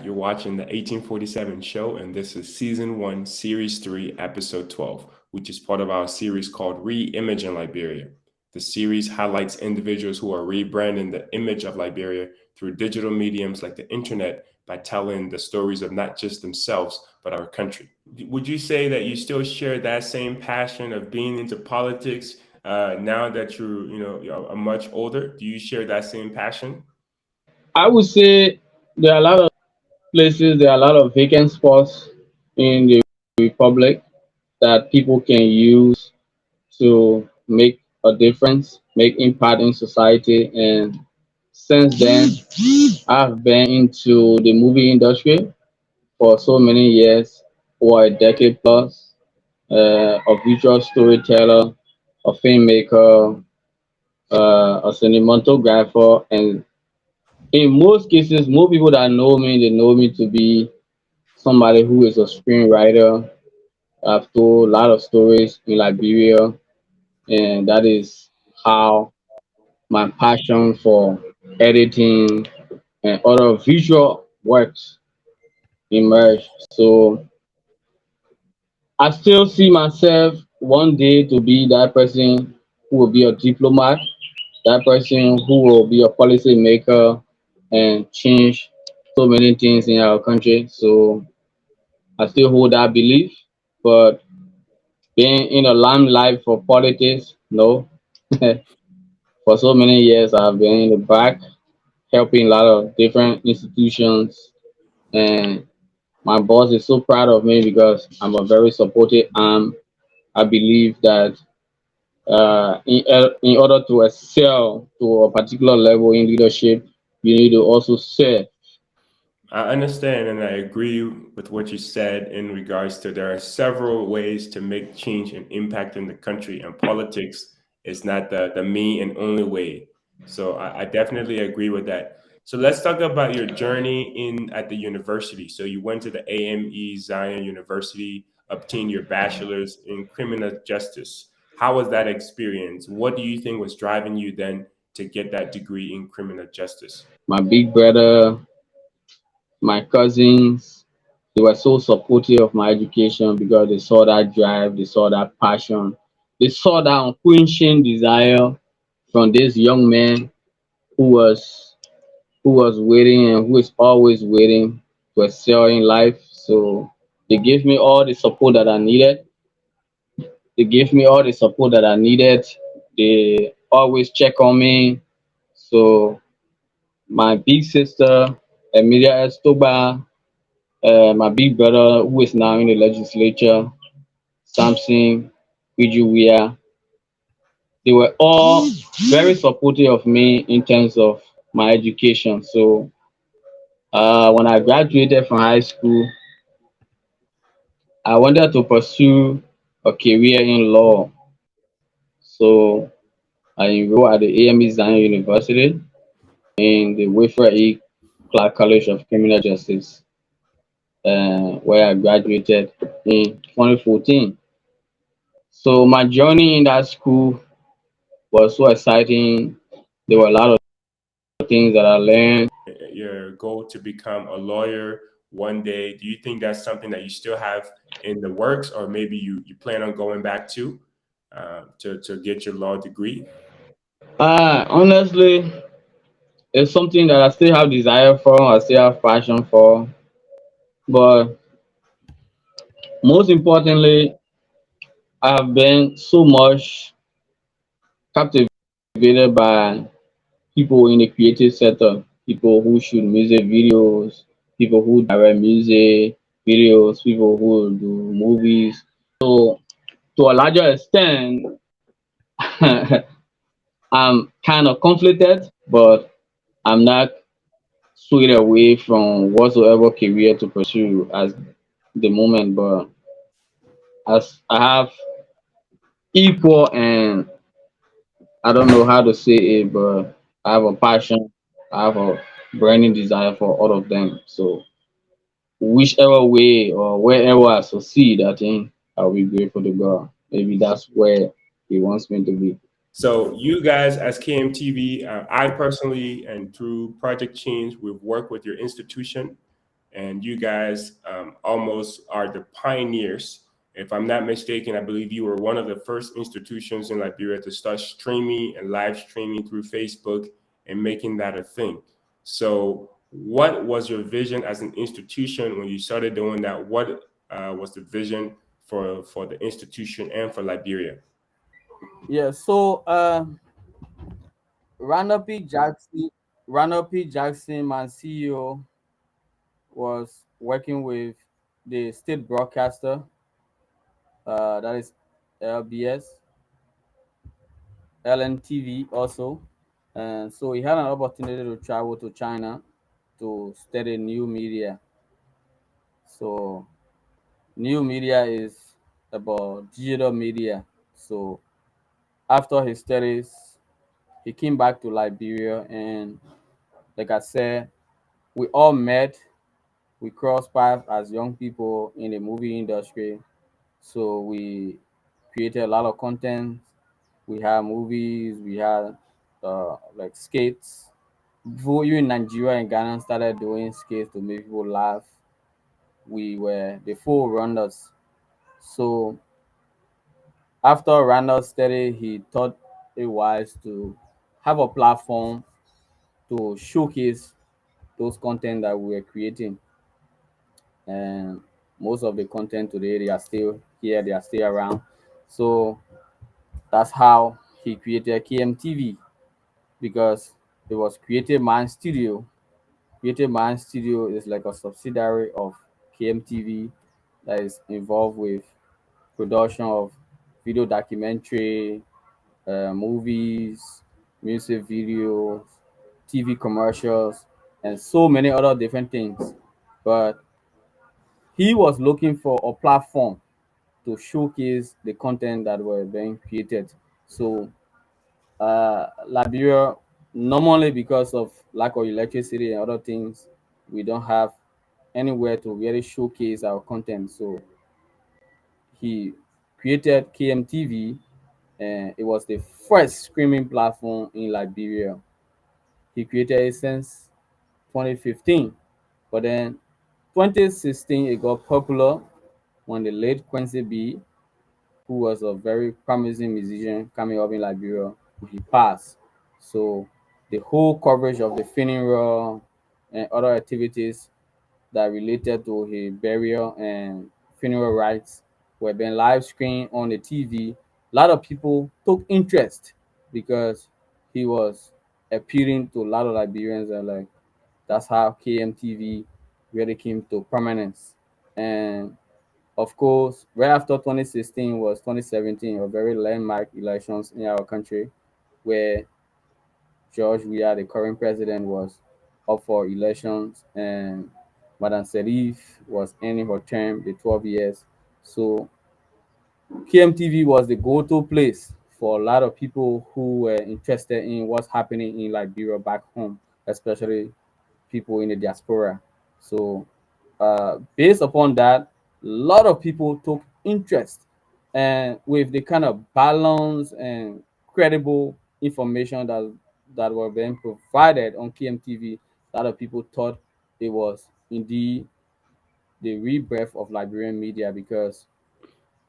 You're watching the 1847 show, and this is season 1, series 3, episode 12, which is part of our series called Reimaging Liberia. The series highlights individuals who are rebranding the image of Liberia through digital mediums like the internet by telling the stories of not just themselves, but our country. Would you say that you still share that same passion of being into politics now that you're much older? Do you share that same passion? I would say there are a lot of places, there are a lot of vacant spots in the Republic that people can use to make a difference, make impact in society. And since then, I've been into the movie industry for so many years, for a decade plus, a visual storyteller, a filmmaker, a cinematographer, and in most cases, most people that know me, they know me to be somebody who is a screenwriter. I've told a lot of stories in Liberia, and that is how my passion for editing and other visual works emerged. So I still see myself one day to be that person who will be a diplomat, that person who will be a policy maker and change so many things in our country. So I still hold that belief, but being in the limelight for politics, no. For so many years, I've been in the back helping a lot of different institutions, and my boss is so proud of me because I'm a very supportive arm. I believe that in order to excel to a particular level in leadership, you need to also serve. I understand and I agree with what you said in regards to there are several ways to make change and impact in the country, and politics is not the main and only way. So I definitely agree with that. So let's talk about your journey in at the university. So you went to the AME Zion University, obtained your bachelor's in criminal justice. How was that experience? What do you think was driving you then to get that degree in criminal justice? My big brother, my cousins, they were so supportive of my education because they saw that drive, they saw that passion, they saw that unquenching desire from this young man who was who was waiting and who is always waiting to excel in life. So they gave me all the support that I needed. They gave me all the support that I needed. They always check on me. So my big sister, Emilia Estoba, my big brother who is now in the legislature, Samson, Wijuwia, they were all very supportive of me in terms of my education. So when I graduated from high school, I wanted to pursue a career in law. So I enrolled at the AME Zion University in the Wilfred E. Clark College of Criminal Justice, where I graduated in 2014. So my journey in that school was so exciting. There were a lot of things that I learned. Your goal to become a lawyer one day, do you think that's something that you still have in the works, or maybe you plan on going back to get your law degree? Honestly, it's something that I still have desire for, I still have passion for. But most importantly, I have been so much captivated by people in the creative sector, people who shoot music videos, people who direct music videos, people who do movies. So to a larger extent, I'm kind of conflicted, but I'm not swayed away from whatsoever career to pursue at the moment. But as I have equal and I don't know how to say it, but I have a passion, I have a burning desire for all of them. So whichever way or wherever I succeed, I think I'll be grateful to God. Maybe that's where He wants me to be. So you guys as KMTV, I personally and through Project Change, we've worked with your institution. and you guys almost are the pioneers. If I'm not mistaken, I believe you were one of the first institutions in Liberia to start streaming and live streaming through Facebook and making that a thing. So, what was your vision as an institution when you started doing that? What was the vision for the institution and for Liberia? Yeah, so Ronald P. Jackson, Ronald P. Jackson, my CEO, was working with the state broadcaster, that is LBS, LNTV also. And so he had an opportunity to travel to China to study new media. So new media is about digital media. So after his studies, he came back to Liberia, and like I said, we all met. We crossed paths as young people in the movie industry. So we created a lot of content. We had movies. We had like skates. Before you in Nigeria and Ghana started doing skates to make people laugh, we were the full runners. So after Randall study, he thought it wise to have a platform to showcase those content that we were creating. And most of the content today, they are still here, they are still around. So that's how he created KMTV, because it was Creative Mind Studio. Creative Mind Studio is like a subsidiary of KMTV that is involved with production of video documentary, movies, music videos, TV commercials, and so many other different things. But he was looking for a platform to showcase the content that were being created. So Liberia, normally because of lack of electricity and other things, we don't have anywhere to really showcase our content. So he created KMTV, and it was the first streaming platform in Liberia. He created it since 2015, but then 2016 it got popular when the late Quincy B, who was a very promising musician coming up in Liberia, he passed. So the whole coverage of the funeral and other activities that related to his burial and funeral rites were being live screened on the TV. A lot of people took interest because he was appealing to a lot of Liberians, and like that's how KMTV really came to prominence. And of course, right after 2016 was 2017, a very landmark elections in our country, where George Weah, the current president, was up for elections, and Madam Serif was ending her term, the 12 years. So KMTV was the go-to place for a lot of people who were interested in what's happening in Liberia back home, especially people in the diaspora. So, based upon that, a lot of people took interest, and with the kind of balance and credible information that were being provided on KMTV, a lot of people thought it was indeed the rebirth of Liberian media, because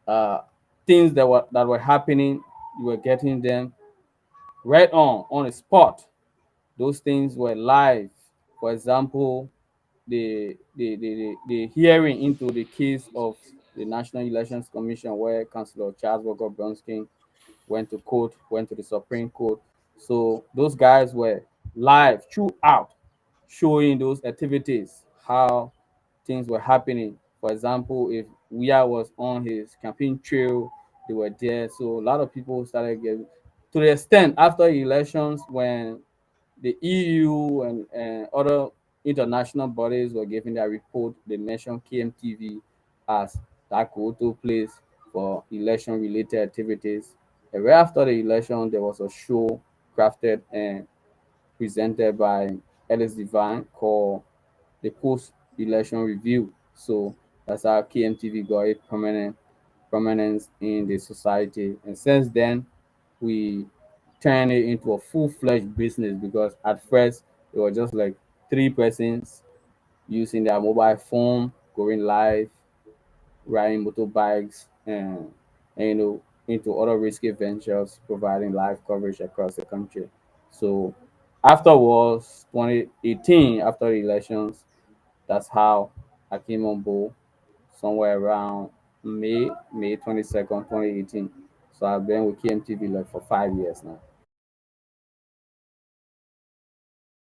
uh, things that were happening, you were getting them right on the spot. Those things were live. For example, the hearing into the case of the National Elections Commission, where Councillor Charles Walker Bronskin went to court, went to the Supreme Court. So those guys were live throughout, showing those activities, how things were happening. For example, if Weah was on his campaign trail, they were there. So a lot of people started getting, to the extent after elections, when the EU and other international bodies were giving their report, they mentioned KMTV as that go-to place for election-related activities. And right after the election, there was a show crafted and presented by Ellis Divine called the Post-Election Review. So that's how KMTV got its prominence in the society. And since then, we turned it into a full-fledged business, because at first it was just like three persons using their mobile phone, going live, riding motorbikes, and into other risky ventures, providing live coverage across the country. So afterwards, 2018, after the elections, that's how I came on board somewhere around May 22nd, 2018. So I've been with KMTV like for 5 years now.